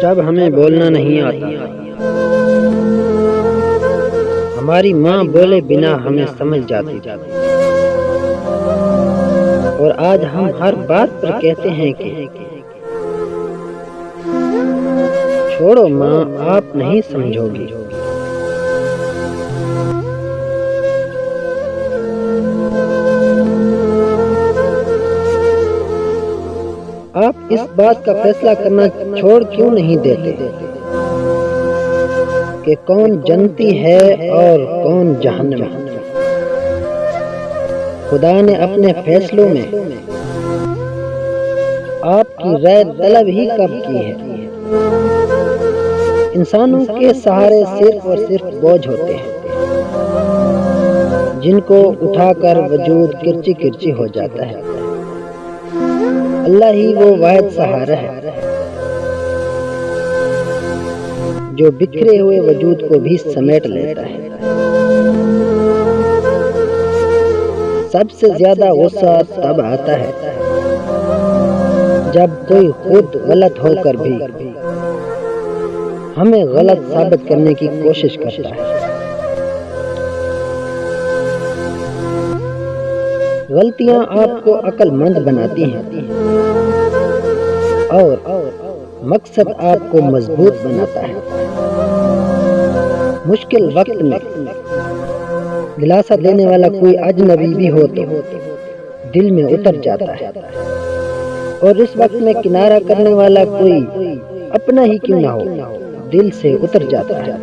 جب ہمیں بولنا نہیں آتا، ہماری ماں بولے بنا ہمیں سمجھ جاتی تھی، اور آج ہم ہر بات پر کہتے ہیں کہ چھوڑو ماں، آپ نہیں سمجھو گی۔ آپ اس بات کا فیصلہ کرنا چھوڑ کیوں نہیں دیتے کہ کون جنتی ہے اور کون جہنمی؟ خدا نے اپنے فیصلوں میں آپ کی رائے طلب ہی کب کی ہے؟ انسانوں کے سہارے صرف اور صرف بوجھ ہوتے ہیں، جن کو اٹھا کر وجود کرچی کرچی ہو جاتا ہے۔ اللہ ہی وہ واحد سہارا ہے جو بکھرے ہوئے وجود کو بھی سمیٹ لیتا ہے۔ سب سے زیادہ غصہ تب آتا ہے جب کوئی خود غلط ہو کر بھی ہمیں غلط ثابت کرنے کی کوشش کرتا ہے۔ غلطیاں آپ کو عقل مند بناتی ہیں اور مقصد آپ کو مضبوط بناتا ہے۔ مشکل وقت میں دلاسا دینے والا کوئی اجنبی بھی ہو تو دل میں اتر جاتا ہے، اور اس وقت میں کنارہ کرنے والا کوئی اپنا ہی کیوں نہ ہو دل سے اتر جاتا ہے۔